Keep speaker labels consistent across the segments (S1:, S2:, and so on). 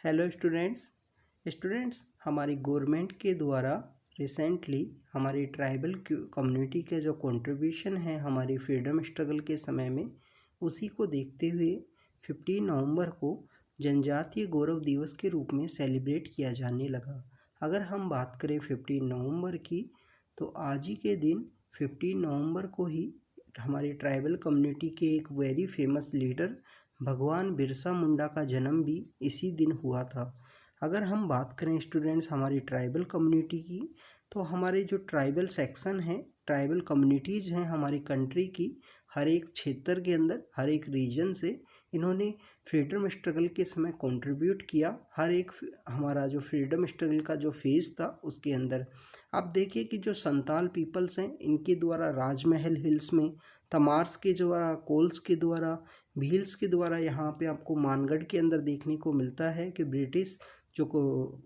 S1: Hello students हमारी government के द्वारा रिसेंटली हमारी ट्राइबल कम्युनिटी के जो कंट्रीब्यूशन है हमारी फ्रीडम स्ट्रगल के समय में, उसी को देखते हुए 15 नवंबर को जनजातीय गौरव दिवस के रूप में सेलिब्रेट किया जाने लगा। अगर हम बात करें 15 नवंबर की, तो आज ही के दिन 15 नवंबर को ही हमारी ट्राइबल कम्युनिटी के एक वेरी फेमस लीडर भगवान बिरसा मुंडा का जन्म भी इसी दिन हुआ था। अगर हम बात करें स्टूडेंट्स हमारी ट्राइबल कम्युनिटी की, तो हमारे जो ट्राइबल सेक्शन हैं, ट्राइबल कम्युनिटीज़ हैं हमारी कंट्री की, हर एक क्षेत्र के अंदर, हर एक रीजन से इन्होंने फ्रीडम स्ट्रगल के समय कंट्रीब्यूट किया। हर एक हमारा जो फ्रीडम स्ट्रगल का जो फेज़ था उसके अंदर आप देखिए कि जो संताल पीपल्स हैं, इनके द्वारा राजमहल हिल्स में, तमार्स के द्वारा, कोल्स के द्वारा, भील्स के द्वारा यहाँ पे आपको मानगढ़ के अंदर देखने को मिलता है कि ब्रिटिश जो को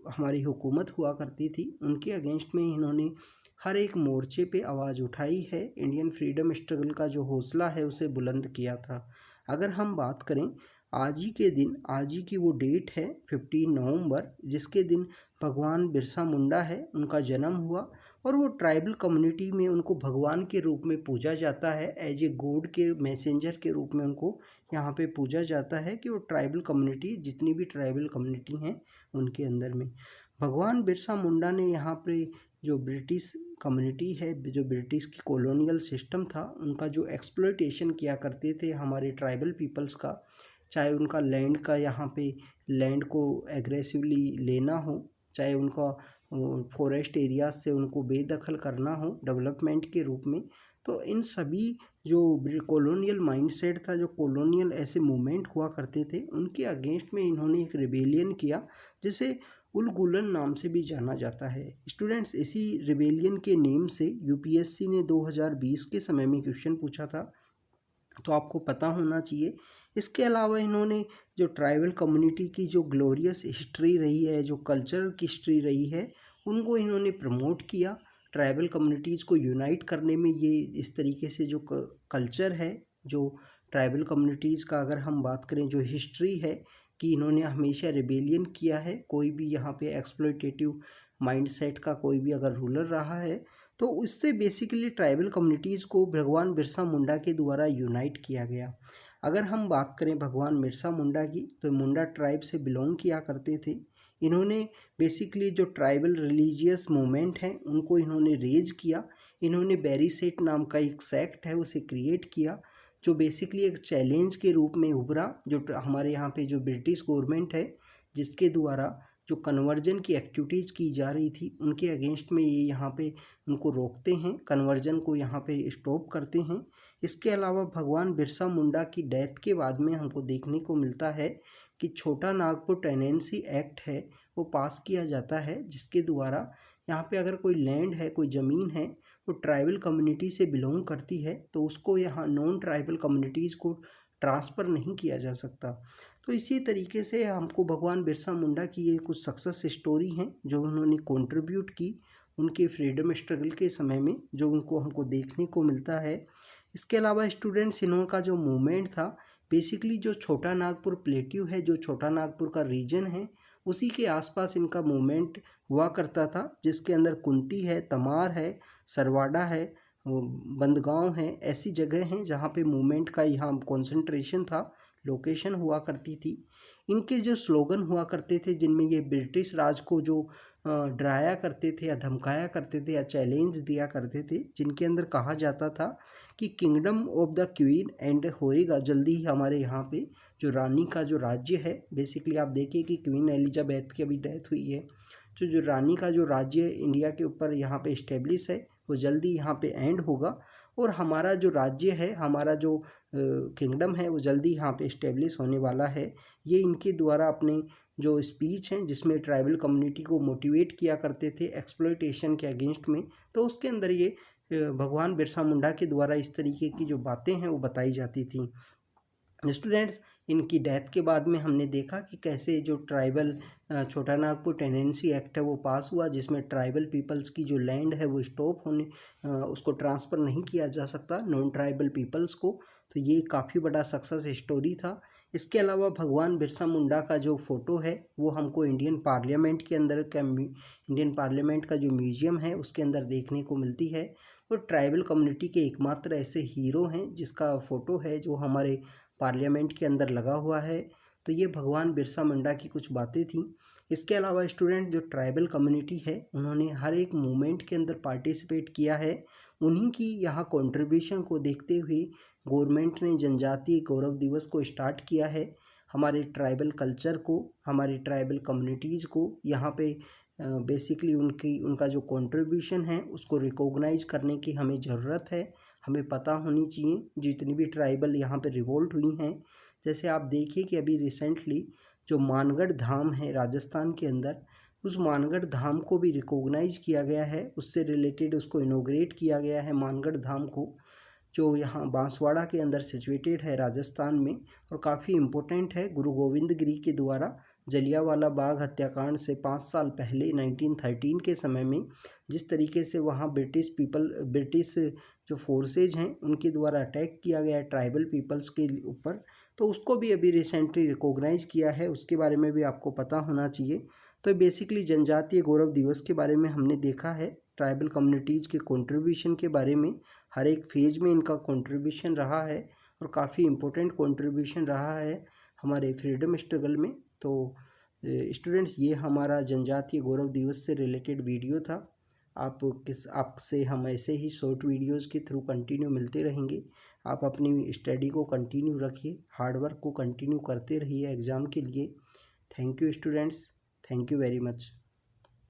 S1: हमारी हुकूमत हुआ करती थी, उनके अगेंस्ट में इन्होंने हर एक मोर्चे पे आवाज़ उठाई है। इंडियन फ्रीडम स्ट्रगल का जो हौसला है उसे बुलंद किया था। अगर हम बात करें आज ही के दिन, आज ही की वो डेट है 15 नवंबर, जिसके दिन भगवान बिरसा मुंडा है, उनका जन्म हुआ और वो ट्राइबल कम्युनिटी में उनको भगवान के रूप में पूजा जाता है। एज ए गॉड के मैसेंजर के रूप में उनको यहाँ पे पूजा जाता है कि वो ट्राइबल कम्युनिटी, जितनी भी ट्राइबल कम्युनिटी हैं उनके अंदर में भगवान बिरसा मुंडा ने यहाँ पे जो ब्रिटिश कम्युनिटी है, जो ब्रिटिश की कॉलोनियल सिस्टम था, उनका जो एक्सप्लॉयटेशन किया करते थे हमारे ट्राइबल पीपल्स का, चाहे उनका लैंड का यहाँ पे लैंड को एग्रेसिवली लेना हो, चाहे उनका फॉरेस्ट एरियाज से उनको बेदखल करना हो डेवलपमेंट के रूप में, तो इन सभी जो कॉलोनियल माइंडसेट था, जो कॉलोनियल ऐसे मूवमेंट हुआ करते थे, उनके अगेंस्ट में इन्होंने एक रिबेलियन किया जिसे उल गुलन नाम से भी जाना जाता है। स्टूडेंट्स, इसी रिबेलियन के नेम से यूपीएससी ने 2020 के समय में क्वेश्चन पूछा था, तो आपको पता होना चाहिए। इसके अलावा इन्होंने जो ट्राइबल कम्युनिटी की जो ग्लोरियस हिस्ट्री रही है, जो कल्चर की हिस्ट्री रही है, उनको इन्होंने प्रमोट किया। ट्राइबल कम्युनिटीज़ को यूनाइट करने में ये इस तरीके से जो कल्चर है, जो ट्राइबल कम्युनिटीज़ का अगर हम बात करें, जो हिस्ट्री है कि इन्होंने हमेशा रिबेलियन किया है, कोई भी यहाँ पे एक्सप्लॉयटेटिव माइंडसेट का कोई भी अगर रूलर रहा है, तो उससे बेसिकली ट्राइबल कम्युनिटीज़ को भगवान बिरसा मुंडा के द्वारा यूनाइट किया गया। अगर हम बात करें भगवान बिरसा मुंडा की, तो मुंडा ट्राइब से बिलोंग किया करते थे। इन्होंने बेसिकली जो ट्राइबल रिलीजियस मूवमेंट हैं उनको इन्होंने रेज किया। इन्होंने बैरी सेट नाम का एक सेक्ट है उसे क्रिएट किया, जो बेसिकली एक चैलेंज के रूप में उभरा, जो हमारे यहाँ पे जो ब्रिटिश गवर्नमेंट है, जिसके द्वारा जो कन्वर्जन की एक्टिविटीज़ की जा रही थी, उनके अगेंस्ट में ये यहाँ पे उनको रोकते हैं, कन्वर्जन को यहाँ पे स्टॉप करते हैं। इसके अलावा भगवान बिरसा मुंडा की डेथ के बाद में हमको देखने को मिलता है कि छोटा नागपुर टेनेंसी एक्ट है वो पास किया जाता है, जिसके द्वारा यहाँ पे अगर कोई लैंड है, कोई ज़मीन है, वो ट्राइबल कम्युनिटी से बिलोंग करती है, तो उसको यहाँ नॉन ट्राइबल कम्युनिटीज़ को ट्रांसफ़र नहीं किया जा सकता। तो इसी तरीके से हमको भगवान बिरसा मुंडा की ये कुछ सक्सेस स्टोरी हैं जो उन्होंने कंट्रीब्यूट की उनके फ्रीडम स्ट्रगल के समय में, जो उनको हमको देखने को मिलता है। इसके अलावा स्टूडेंट्स, इन्होंने का जो मूवमेंट था, बेसिकली जो छोटा नागपुर प्लेट्यू है, जो छोटा नागपुर का रीजन है, उसी के आसपास इनका मूवमेंट हुआ करता था, जिसके अंदर कुंती है, तमार है, सरवाड़ा है, बंदगांव है, ऐसी जगह हैं जहाँ पे मूवमेंट का यहाँ कॉन्सेंट्रेशन था, लोकेशन हुआ करती थी। इनके जो स्लोगन हुआ करते थे, जिनमें ये ब्रिटिश राज को जो डराया करते थे या धमकाया करते थे या चैलेंज दिया करते थे, जिनके अंदर कहा जाता था कि kingdom of the queen and होएगा जल्दी ही हमारे यहाँ पे जो रानी का जो राज्य है। बेसिकली आप देखिए कि क्वीन एलिजाबेथ की अभी डेथ हुई है, जो रानी का जो राज्य इंडिया के ऊपर यहाँ पे इस्टेब्लिश है, वो जल्दी यहाँ पे एंड होगा और हमारा जो राज्य है, हमारा जो किंगडम है, वो जल्दी यहाँ पे इस्टेब्लिश होने वाला है। ये इनके द्वारा अपने जो स्पीच हैं, जिसमें ट्राइबल कम्युनिटी को मोटिवेट किया करते थे एक्सप्लॉयटेशन के अगेंस्ट में, तो उसके अंदर ये भगवान बिरसा मुंडा के द्वारा इस तरीके की जो बातें हैं वो बताई जाती थी। स्टूडेंट्स, इनकी डेथ के बाद में हमने देखा कि कैसे जो ट्राइबल छोटा नागपुर टेनेंसी एक्ट है वो पास हुआ, जिसमें ट्राइबल पीपल्स की जो लैंड है वो स्टॉप होने, उसको ट्रांसफ़र नहीं किया जा सकता नॉन ट्राइबल पीपल्स को। तो ये काफ़ी बड़ा सक्सेस स्टोरी था। इसके अलावा भगवान बिरसा मुंडा का जो फ़ोटो है वो हमको इंडियन पार्लियामेंट के अंदर इंडियन पार्लियामेंट का जो म्यूज़ियम है उसके अंदर देखने को मिलती है। और ट्राइबल कम्युनिटी के एकमात्र ऐसे हीरो हैं जिसका फ़ोटो है जो हमारे पार्लियामेंट के अंदर लगा हुआ है। तो ये भगवान बिरसा मुंडा की कुछ बातें थीं। इसके अलावा स्टूडेंट जो ट्राइबल कम्युनिटी है उन्होंने हर एक मूवमेंट के अंदर पार्टिसिपेट किया है। उन्हीं की यहाँ कंट्रीब्यूशन को देखते हुए गवर्नमेंट ने जनजातीय गौरव दिवस को स्टार्ट किया है। हमारे ट्राइबल कल्चर को, हमारी ट्राइबल कम्युनिटीज़ को यहाँ पे बेसिकली उनका जो कंट्रीब्यूशन है उसको रिकॉग्नाइज करने की हमें ज़रूरत है। हमें पता होनी चाहिए जितनी भी ट्राइबल यहाँ पे रिवोल्ट हुई हैं। जैसे आप देखिए कि अभी रिसेंटली जो मानगढ़ धाम है राजस्थान के अंदर, उस मानगढ़ धाम को भी रिकॉग्नाइज किया गया है। उससे रिलेटेड उसको इनॉग्रेट किया गया है मानगढ़ धाम को, जो यहाँ बांसवाड़ा के अंदर सिचुएटेड है राजस्थान में और काफ़ी इम्पोर्टेंट है। गुरु गोविंद गिरी के द्वारा जलियांवाला बाग हत्याकांड से 5 साल पहले 1913 के समय में जिस तरीके से वहाँ ब्रिटिश जो फोर्सेज हैं उनके द्वारा अटैक किया गया ट्राइबल पीपल्स के ऊपर, तो उसको भी अभी रिसेंटली रिकॉग्नाइज किया है। उसके बारे में भी आपको पता होना चाहिए। तो बेसिकली जनजातीय गौरव दिवस के बारे में हमने देखा है, ट्राइबल कम्युनिटीज़ के कंट्रीब्यूशन के बारे में। हर एक फेज में इनका कंट्रीब्यूशन रहा है और काफ़ी इम्पोर्टेंट कंट्रीब्यूशन रहा है हमारे फ्रीडम स्ट्रगल में। तो स्टूडेंट्स, ये हमारा जनजातीय गौरव दिवस से रिलेटेड वीडियो था। आपसे हम ऐसे ही शॉर्ट वीडियोस के थ्रू कंटिन्यू मिलते रहेंगे। आप अपनी स्टडी को कंटिन्यू रखिए, हार्डवर्क को कंटिन्यू करते रहिए एग्ज़ाम के लिए। Thank you students, thank you very much.